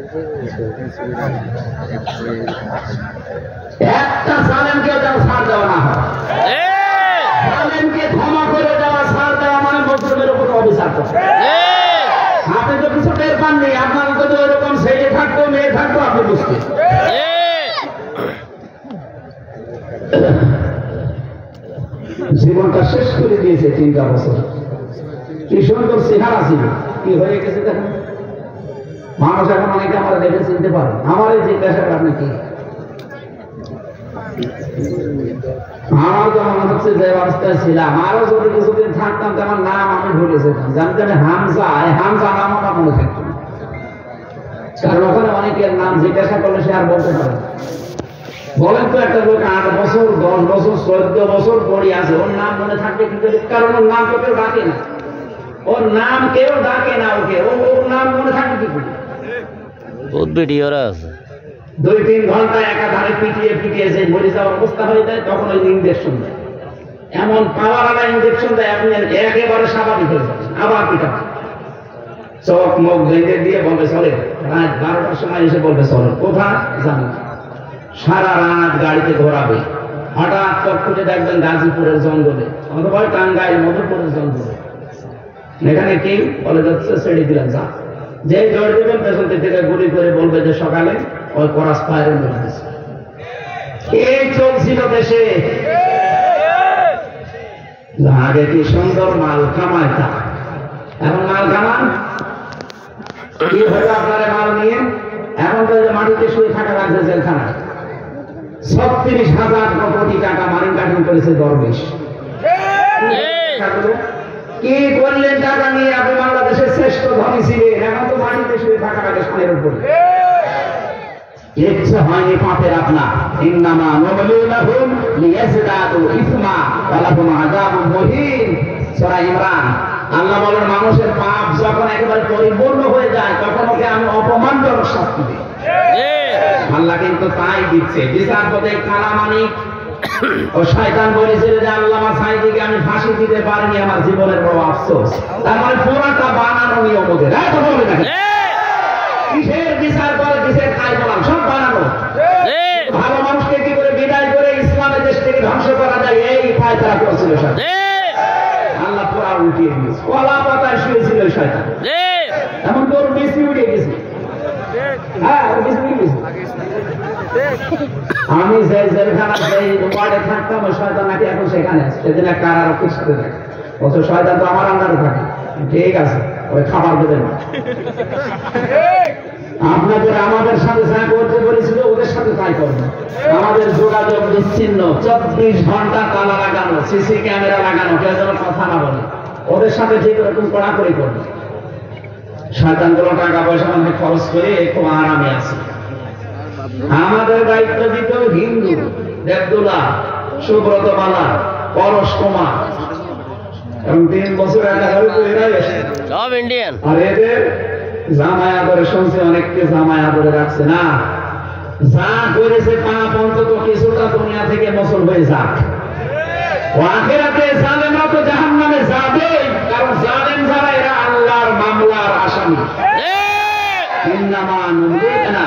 একটা জালেমকে যেন ছাড় দেওয়া না হয়। জালেমকে ক্ষমা করে দেওয়া, ছাড় দেওয়া মানে মুসলিমের উপর অবিচার করা। আপনি তো কিছু টের পাননি, আপনার যদি ওইরকম ছেলে থাকতো মেয়ে থাকতো আপনি বুঝতেন। জীবনটা শেষ করে দিয়েছে 3টা বছর। কি সুন্দর চেহারা ছিল, কি হয়ে গেছে দেখেন। মানুষ এখন অনেকে আমরা দেখে চিনতে পারে। আমার এই জিজ্ঞাসা আপনি কি, আমার তো মনে হচ্ছে যে অবস্থায় ছিলাম, আরো যদি কিছুদিন থাকতাম তো আমার নাম আমি ভুলে যেতাম। জানতে আমি হামজা, এই হামজা নাম আমার মনে থাকতো না, কারণ ওখানে অনেকের নাম জিজ্ঞাসা করলে সে আর বলতে পারে। বলেন তো একটা লোক 8 বছর 10 বছর 14 বছর পড়ে আছে, ওর নাম মনে থাকবে কি করে? কারণ ওর নাম তো কেউ ডাকে না, ওর নাম কেউ ডাকে না, ওকে ওর নাম মনে থাকবে কি করে? বহুত ভিডিওরা আছে, 2-3 ঘন্টা একাধারে পিটিয়ে পিটিয়ে যে মরে যাওয়ার অবস্থা হয়ে যায়, তখন ওই ইঞ্জেকশন দেয়, এমন পাওয়ারওয়ালা ইঞ্জেকশন দেয় আপনি একেবারে স্বাভাবিক হয়ে যাবেন। আবার পিটা, চোখ মুখ ভেঙে দিয়ে বলবে চলে, রাত 12টার সময় এসে বলবে চলে, কোথায় জানি না। সারা রাত গাড়িতে ঘোরাবে, হঠাৎ চোখ খুঁজে দেখবেন গাজীপুরের জঙ্গলে অথবা টাঙ্গাইল মধুপুরের জঙ্গলে। এখানে কি বলে যাচ্ছে, ছেড়ে দিলেন যা, যে জোর দেবেন পেছন থেকে গুলি করে বলবে যে সকালে ওই পরাস পায়ের মেরে দিচ্ছে। এই চলছিল দেশে, আগে কি সুন্দর মাল কামাইতা, এখন মাল কামান কি হলো আপনারা মাল নিয়ে? এখন তো মাটিতে শুয়ে থাকা লাগছে জেলখানায়। 36,000 কোটি টাকা মারিন কাটিং করেছে দরবেশ। কি করলেন টাকা নিয়ে? আপনি বাংলাদেশের শ্রেষ্ঠ ধনী ছিলেন, এখন তো মাটিতে শুয়ে থাকা লাগে সানের উপরে। ইচ্ছে হয়নি পাপের আপনার। ইন্নামা নুবলুনাহুম লিয়াজদাদু ইসমা ওয়া লাহুম আযাবুন মুহিন। সূরা ইমরান। আল্লাহ বলেন মানুষের পাপ যখন একেবারে পরিপূর্ণ হয়ে যায় তখন ওকে আমি অপমানজনক শাস্তি দিই। আল্লাহ কিন্তু তাই দিচ্ছে। বিচারপতি কালামানিক ও শয়তান বলেছিল যে আল্লামা সাঈদীকে আমি ফাঁসি দিতে পারিনি, আমার জীবনের বড় আফসোস। তার মানে পুরাটা বানানো নিয়ম ওদের। কথা বলে দেখেন, কিসের বিচার করে, কিসের খায় বলাম, সব বানানো। ভালো মানুষকে কি করে বিদায় করে ইসলামের দেশ থেকে ধ্বংস করা যায়, এই উপায় তারা করছিল। আল্লাহ পুরা উল্টিয়ে দিয়েছে, কলা পাতায় শুয়েছিল শয়তান, এমন তোর বেশি উঠে গেছে। আমি যে জেলখানা সেই ওয়ার্ডে থাকতাম, ওই শয়তান নাকি এখন সেখানে আছে, সেদিন এক কারারক্ষীর সাথে থাকে। অথচ শয়তান তো আমার আন্ডারে থাকে। ঠিক আছে, ওই খাবার দেবেন না। আপনাদের আমাদের সাথে যা করতে বলেছিল ওদের সাথে তাই করবেন। আমাদের যোগাযোগ বিচ্ছিন্ন, 24 ঘন্টা তালা লাগানো, সিসি ক্যামেরা লাগানো, কেউ যেন কথা না বলে। ওদের সাথে ঠিক এরকম কড়াকড়ি করবে। শয়তানগুলো টাকা পয়সা আমাদের খরচ করে খুব আরামে আছে। আমাদের দায়িত্ব দিত হিন্দু, দেবদুলা, সুব্রত বালা, পরশ কুমার, এবং 3 বছর একাধারে তো এরাই আসে সব ইন্ডিয়ান। আর এদের জামাই আদরে শুনছে, অনেককে জামাই আদরে রাখছে না। যা করেছে পাপ অন্তত কিছুটা দুনিয়া থেকে মোচন হয়ে যাক। আখিরাতে জালেমরা তো জাহান্নামে যাবে, কারণ জালেম যারা এরা আল্লাহর মামলার আসামি। ইন্নামা নুমলিনা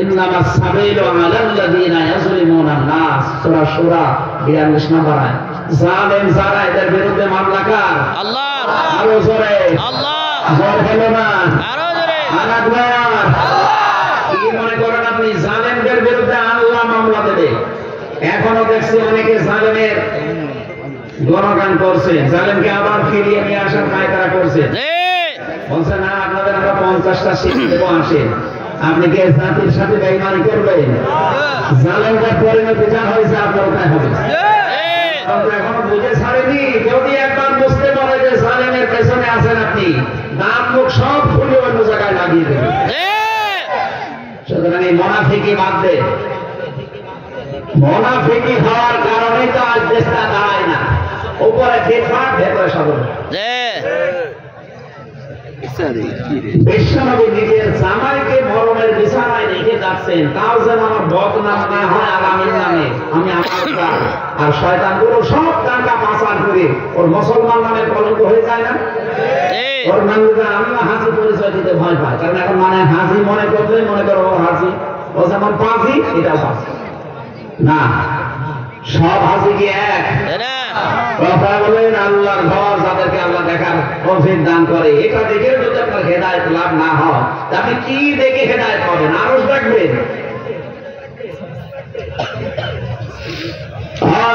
ইন্নামা সাবিলু আলাল্লাযিনা ইয়াজলিমুনা নাস। সূরা শুরা 42 নম্বর আয়াত। জালেম যারা এদের বিরুদ্ধে মামলাকার আল্লাহ। আরো জোরে আল্লাহ। জোর হলো না, আরো জোরে আল্লাহ। কি মনে করেন আপনি জালেমদের বিরুদ্ধে আল্লাহ মামলা দেবে? এখনো দেখছি অনেকে জালেমের গণগান করছে, জালেমকে আবার ফিরিয়ে নিয়ে আসার পায়তারা করছে। বলছে না আপনাদের আমরা 50টা সিট দেবো, আসেন। আপনি কি জাতির সাথে বেঈমানি করবেন? জালেমদের পরিণতি যা হয়েছে আপনার তাই হবে। এখনো বুঝে ছাড়েনি। যদি একবার বুঝতে পারে যে জালেমের পেছনে আছেন আপনি, দাঁত মুখ সব খুলে অন্য জায়গায় লাগিয়ে দেবেন। সুতরাং এই মুনাফিকি বাদ দে। মুনাফিকি হওয়ার কারণেই তো আজ দেশটা দাঁড়ায় না। উপরে ফিটফাট, ভেতরে সাধন। বিশ্বনবী নিজের জামাইকে মরণের বিছানায় রেখে যাচ্ছেন, তাও যেন আমার বদনাম না হয় আলামিন নামে। আমি আমার আর শয়তানগুলো সব টাকা পাচার করে ওর মুসলমান নামে কলঙ্ক হয়ে যায় না। ওর নামটা আমিও হাসি পরিচয় দিতে ভয় পাই, কারণ এখন মানে হাসি মনে করলে মনে করো ও হাসি, ও যেমন পাজি এটাও পাজি না, সব হাসি কি এক? কথা বলেন আল্লাহর ঘর যাদেরকে আল্লাহ দেখার তৌফিক দান করে, এটা দেখে যদি আপনার হেদায়েত লাভ না হয় আপনি কি দেখে হেদায়েত পাবেন? আরশ দেখবেন?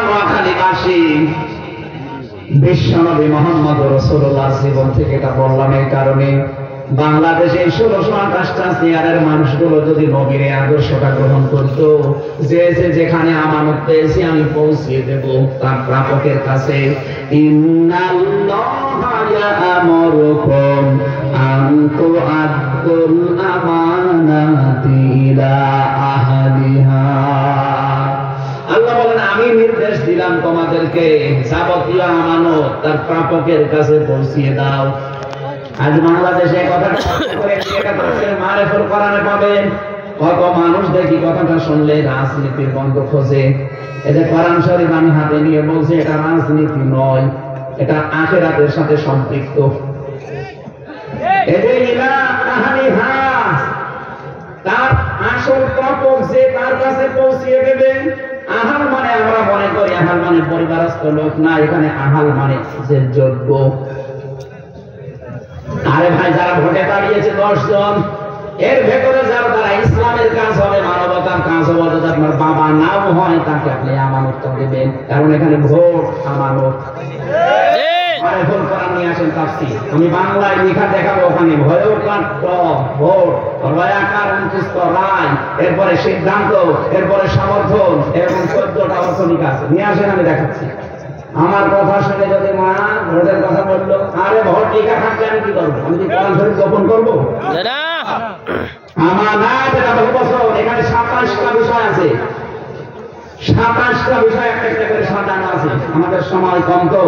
নোয়াখালীবাসী বিশ্বনবী মুহাম্মদ রাসূলুল্লাহ জীবন থেকে এটা বললাম এই কারণে, বাংলাদেশে 1628টা চেয়ারের মানুষগুলো যদি নবীর আদর্শটা গ্রহণ করত, যে যেখানে আমানত পেয়েছি আমি পৌঁছিয়ে দেব তার প্রাপকের কাছে। ইন্নাল্লাহা ইয়া'মুরুকুম আন তু'আদ্দুল আমানাতি ইলা আহলিহা। আল্লাহ বলেন আমি নির্দেশ দিলাম তোমাদেরকে যাবতীয় আমানত তার প্রাপকের কাছে পৌঁছিয়ে দাও। আজ বাংলাদেশে কথাটা করে এটা তফসিরে মারিফুল কোরআনে পাবেন, কত মানুষ দেখি কথাটা শুনলে রাজনীতির বন্ধ খোঁজে। এটা কোরআন শরীফ আমি হাতে নিয়ে বলছি এটা রাজনীতি নয়, এটা আখিরাতের সাথে সম্পৃক্ত। এতে ইলা আহলিহা, তার আসল প্রাপক যে তার কাছে পৌঁছিয়ে দেবেন। আহাল মানে আমরা মনে করি আহাল মানে পরিবারস্থ লোক না, এখানে আহাল মানে যে যোগ্য। আরে ভাই যারা ভোটে দাঁড়িয়েছে 10 জন, এর ভেতরে যারা তারা ইসলামের কাজ হবে, মানবতার কাজ হবে, যদি আপনার বাবা নাও হয় তাকে আপনি আমানত দেবেন, কারণ এখানে ভোট আমানত। মারিফুল কোরআন নিয়ে আসেন তাফসীর, আমি বাংলায় লেখা দেখাবো, ওখানে ভয়কার ভোট, রয়াকার অন্তুষ্ট রায়, এরপরে সিদ্ধান্ত, এরপরে সমর্থন, এরকম 14টা অর্থনীতি আছে, নিয়ে আসেন আমি দেখাচ্ছি। আমার কথা শুনে যদি মা ভোটের কথা বললো, আরে ভোট লেখা থাকলে আমি কি করবো? আমি কি কোরআন শরীফ গোপন করবো? আমার না, এটা বহু বছর, এখানে 27টা বিষয় আছে, 27টা বিষয় একটা একটা করে সাজানো আছে। আমাদের সময় কম তো,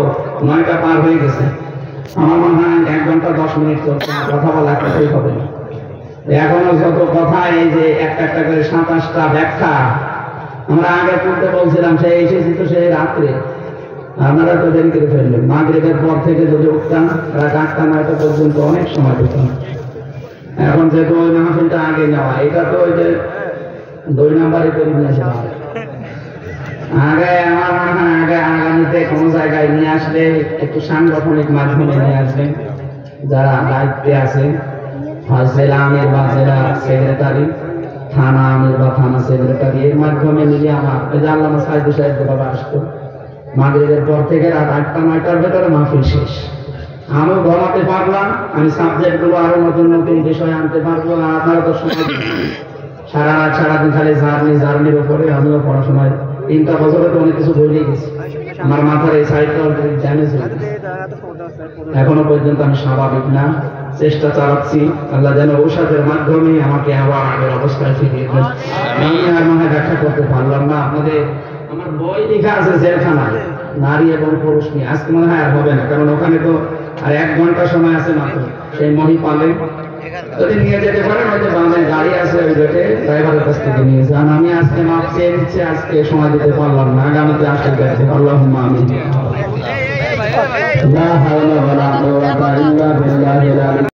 9টা পার হয়ে গেছে। আমার মনে হয় 1 ঘন্টা 10 মিনিট চলছে, কথা বলা কিছুই হবে না। এখনো যত কথা, এই যে একটা একটা করে 27টা ব্যাখ্যা আমরা আগে পড়তে বলছিলাম, সে এসেছি তো সেই রাত্রে, আপনারা তো দেরি করে ফেললেন। মাগরিবের পর থেকে যদি উঠতাম রাত 8টা 9টা পর্যন্ত অনেক সময় পেতাম। এখন যেহেতু ওই মাহফিলটা আগে নেওয়া, এটা তো ওই যে 2 নাম্বারে করে নিয়েছে। আগে আমার মনে হয় আগে আগামীতে কোনো জায়গায় নিয়ে আসলে একটু সাংগঠনিক মাধ্যমে নিয়ে আসবেন, যারা দায়িত্বে আছে, জেলা আমির বা জেলা সেক্রেটারি, থানা আমির বা থানা সেক্রেটারি, এর মাধ্যমে নিলে আমার ওই যে আল্লামা সাইদুল সাহেব বাবা আসতো, মাগরিবের পর থেকে রাত 8টা 9টার ভেতরে মাহফিল শেষ। আমিও ঘুমাতে পারলাম, আমি সাবজেক্ট গুলো আরো নতুন নতুন বিষয় আনতে পারবো। আর আপনারা তো সময় সারা রাত সারাদিন খালি জার্নির উপরে, আমিও পড়াশোনায় 3টা বছরে তো অনেক কিছু বলেই গেছি। আমার মাথার এই সাইডটা জানে এখনো পর্যন্ত আমি স্বাভাবিক না, চেষ্টা চালাচ্ছি। আল্লাহ যেন ঔষধের মাধ্যমে আমাকে আবার আগের অবস্থায় ফিরিয়ে দেন। আমি আর মনে ব্যাখ্যা করতে পারলাম না আপনাদের। আমার বই লেখা আছে জেলখানায়, নারী এবং পুরুষ নিয়ে, আজকে মনে হয় আর হবে না, কারণ ওখানে তো আর 1 ঘন্টা সময় আছে মাত্র। সেই মহিপালে যদি নিয়ে যেতে পারেন, হয়তো বাংলায় গাড়ি আছে, ওই গেটে ড্রাইভারের কাছ থেকে নিয়ে যান। আমি আজকে মাপ চেয়ে নিচ্ছি, আজকে সময় দিতে পারলাম না, আগামীতে আসতে গেছে। আল্লাহুম্মা আমিন। লা হাওলা ওয়ালা কুওয়াতা ইল্লা বিল্লাহিল